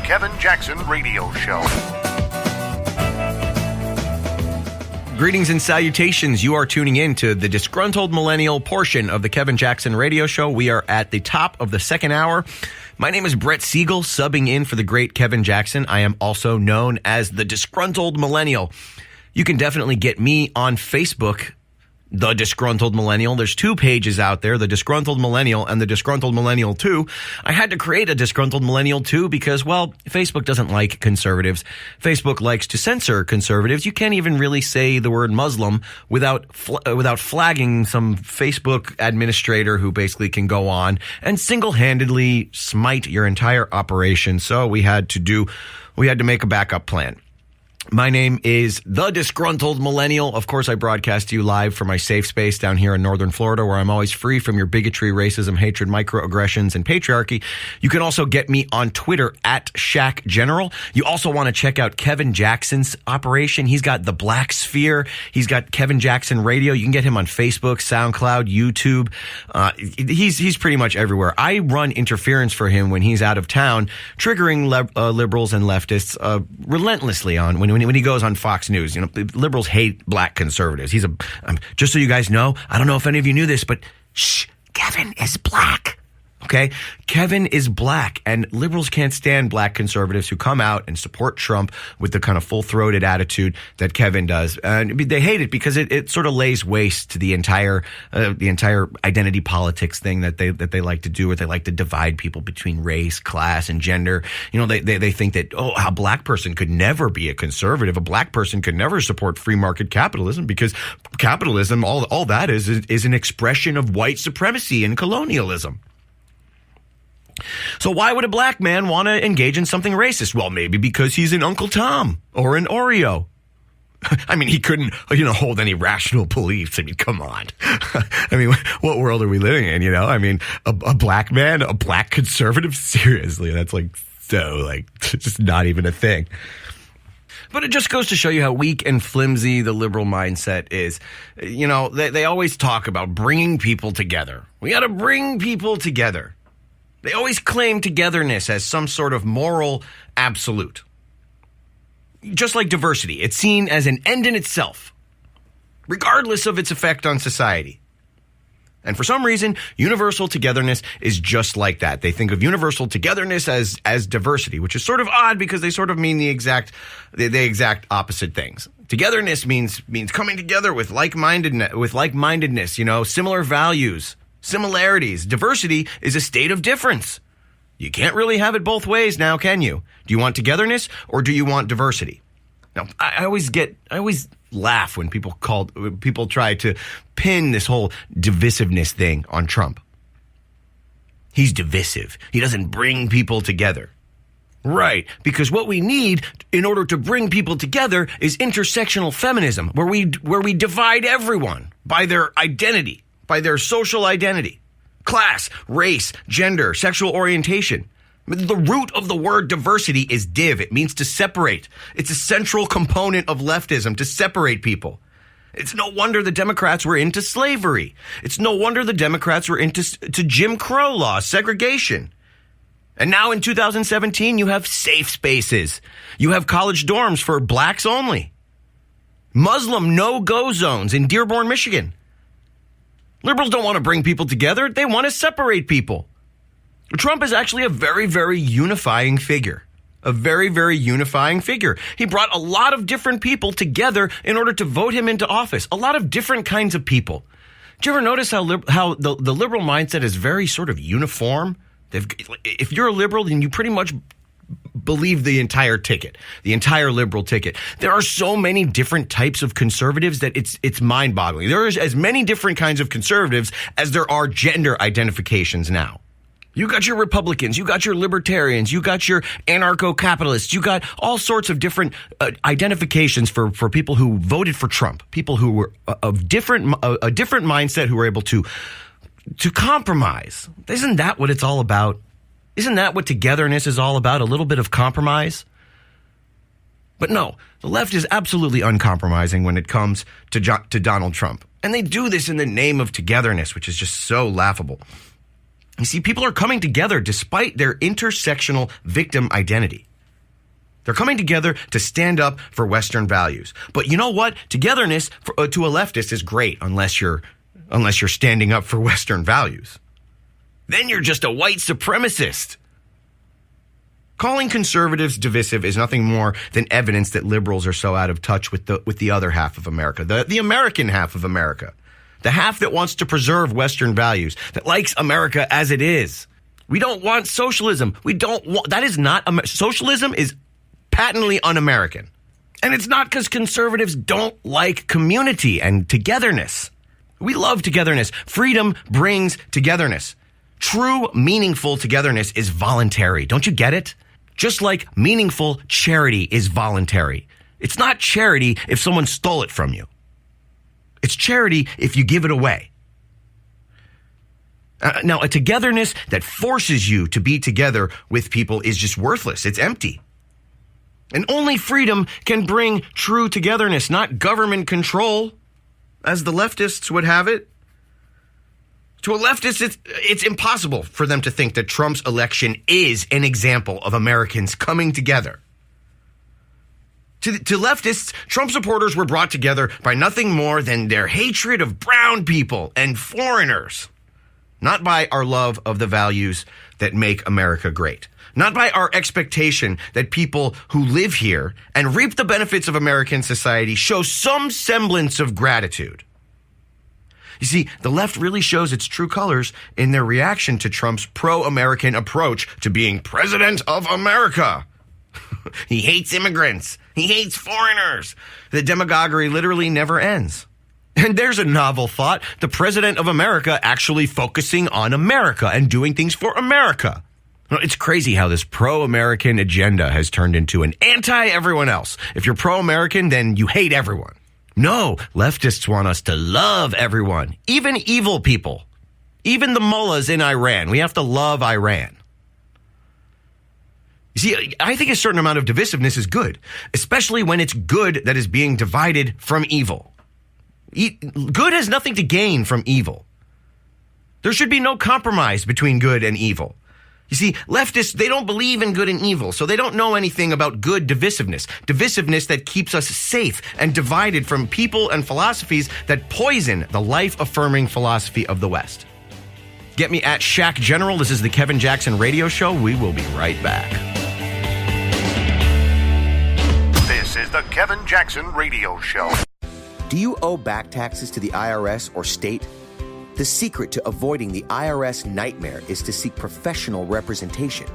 Kevin Jackson Radio Show. Greetings and salutations. You are tuning in to the Disgruntled Millennial portion of the Kevin Jackson Radio Show. We are at the top of the second hour. My name is Brett Segal, subbing in for the great Kevin Jackson. I am also known as the Disgruntled Millennial. You can definitely get me on Facebook, The Disgruntled Millennial. There's two pages out there, The Disgruntled Millennial and The Disgruntled Millennial 2. I had to create a Disgruntled Millennial 2 because, well, Facebook doesn't like conservatives. Facebook likes to censor conservatives. You can't even really say the word Muslim without flagging some Facebook administrator who basically can go on and single-handedly smite your entire operation. So we had to make a backup plan. My name is The Disgruntled Millennial. Of course, I broadcast to you live from my safe space down here in northern Florida, where I'm always free from your bigotry, racism, hatred, microaggressions, and patriarchy. You can also get me on Twitter at Shaq General. You also want to check out Kevin Jackson's operation. He's got the Black Sphere. He's got Kevin Jackson Radio. You can get him on Facebook, SoundCloud, YouTube. He's pretty much everywhere. I run interference for him when he's out of town, triggering liberals and leftists relentlessly on when he goes on Fox News. You know, liberals hate black conservatives. Just so you guys know, I don't know if any of you knew this, but Kevin is black. Okay? Kevin is black, and liberals can't stand black conservatives who come out and support Trump with the kind of full-throated attitude that Kevin does. And they hate it because it sort of lays waste to the entire identity politics thing that they like to do, where they like to divide people between race, class, and gender. You know, they think that, a black person could never be a conservative. A black person could never support free market capitalism because capitalism, all that is an expression of white supremacy and colonialism. So why would a black man want to engage in something racist? Well, maybe because he's an Uncle Tom or an Oreo. I mean, he couldn't, hold any rational beliefs. I mean, come on. I mean, what world are we living in? I mean, a black man, a black conservative? Seriously, that's just not even a thing. But it just goes to show you how weak and flimsy the liberal mindset is. They always talk about bringing people together. We got to bring people together. They always claim togetherness as some sort of moral absolute. Just like diversity, it's seen as an end in itself, regardless of its effect on society. And for some reason, universal togetherness is just like that. They think of universal togetherness as diversity, which is sort of odd because they sort of mean the exact opposite things. Togetherness means coming together with like-mindedness, similar values. Similarities. Diversity is a state of difference. You can't really have it both ways now, can you? Do you want togetherness or do you want diversity? Now, I always laugh when people try to pin this whole divisiveness thing on Trump. He's divisive. He doesn't bring people together. Right, because what we need in order to bring people together is intersectional feminism, where we divide everyone by their identity. By their social identity, class, race, gender, sexual orientation. The root of the word diversity is div. It means to separate. It's a central component of leftism, to separate people. It's no wonder the Democrats were into slavery. It's no wonder the Democrats were into Jim Crow laws, segregation. And now in 2017, you have safe spaces. You have college dorms for blacks only. Muslim no-go zones in Dearborn, Michigan. Liberals don't want to bring people together. They want to separate people. Trump is actually a very, very unifying figure. A very, very unifying figure. He brought a lot of different people together in order to vote him into office. A lot of different kinds of people. Do you ever notice how the liberal mindset is very sort of uniform? If you're a liberal, then you pretty much believe the entire ticket, the entire liberal ticket. There are so many different types of conservatives that it's mind-boggling. There is as many different kinds of conservatives as there are gender identifications now. You got your Republicans, you got your libertarians, you got your anarcho-capitalists, you got all sorts of different identifications for people who voted for Trump, people who were of a different mindset, who were able to compromise. Isn't that what it's all about? Isn't that what togetherness is all about? A little bit of compromise? But no, the left is absolutely uncompromising when it comes to Donald Trump. And they do this in the name of togetherness, which is just so laughable. You see, people are coming together despite their intersectional victim identity. They're coming together to stand up for Western values. But you know what? Togetherness to a leftist is great unless you're standing up for Western values. Then you're just a white supremacist. Calling conservatives divisive is nothing more than evidence that liberals are so out of touch with the other half of America, the American half of America, the half that wants to preserve Western values, that likes America as it is. We don't want socialism. Socialism is patently un-American. And it's not because conservatives don't like community and togetherness. We love togetherness. Freedom brings togetherness. True, meaningful togetherness is voluntary. Don't you get it? Just like meaningful charity is voluntary. It's not charity if someone stole it from you. It's charity if you give it away. Now, a togetherness that forces you to be together with people is just worthless. It's empty. And only freedom can bring true togetherness, not government control, as the leftists would have it. To a leftist, it's impossible for them to think that Trump's election is an example of Americans coming together. To leftists, Trump supporters were brought together by nothing more than their hatred of brown people and foreigners, not by our love of the values that make America great, not by our expectation that people who live here and reap the benefits of American society show some semblance of gratitude. You see, the left really shows its true colors in their reaction to Trump's pro-American approach to being president of America. He hates immigrants. He hates foreigners. The demagoguery literally never ends. And there's a novel thought, the president of America actually focusing on America and doing things for America. It's crazy how this pro-American agenda has turned into an anti-everyone else. If you're pro-American, then you hate everyone. No, leftists want us to love everyone, even evil people, even the mullahs in Iran. We have to love Iran. You see, I think a certain amount of divisiveness is good, especially when it's good that is being divided from evil. Good has nothing to gain from evil. There should be no compromise between good and evil. You see, leftists, they don't believe in good and evil, so they don't know anything about good divisiveness that keeps us safe and divided from people and philosophies that poison the life-affirming philosophy of the West. Get me at Shaq General. This is the Kevin Jackson Radio Show. We will be right back. This is the Kevin Jackson Radio Show. Do you owe back taxes to the IRS or state? The secret to avoiding the IRS nightmare is to seek professional representation.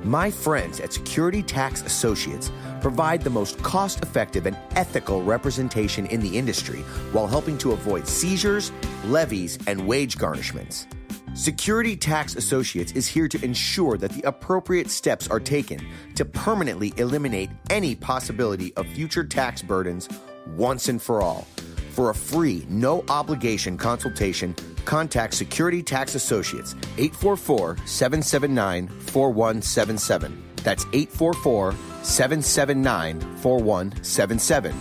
My friends at Security Tax Associates provide the most cost-effective and ethical representation in the industry while helping to avoid seizures, levies, and wage garnishments. Security Tax Associates is here to ensure that the appropriate steps are taken to permanently eliminate any possibility of future tax burdens once and for all. For a free, no-obligation consultation, contact Security Tax Associates, 844-779-4177. That's 844-779-4177.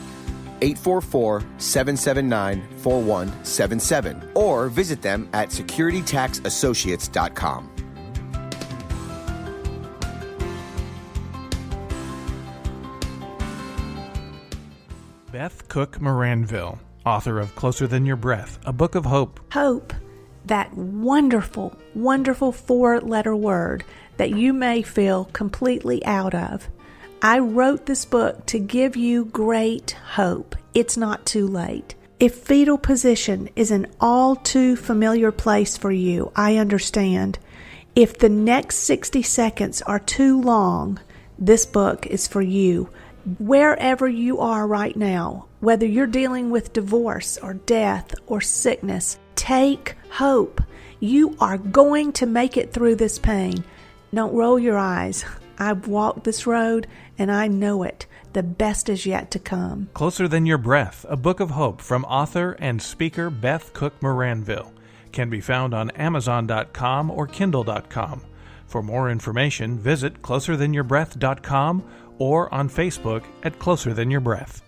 844-779-4177. Or visit them at securitytaxassociates.com. Beth Cook Moranville, author of Closer Than Your Breath, a book of hope. Hope, that wonderful, wonderful four-letter word that you may feel completely out of. I wrote this book to give you great hope. It's not too late. If fetal position is an all too familiar place for you, I understand. If the next 60 seconds are too long, this book is for you. Wherever you are right now, whether you're dealing with divorce or death or sickness, take hope. You are going to make it through this pain. Don't roll your eyes. I've walked this road and I know it. The best is yet to come. Closer Than Your Breath, a book of hope from author and speaker Beth Cook Moranville, can be found on Amazon.com or Kindle.com. For more information, visit closerthanyourBreath.com or on Facebook at Closer Than Your Breath.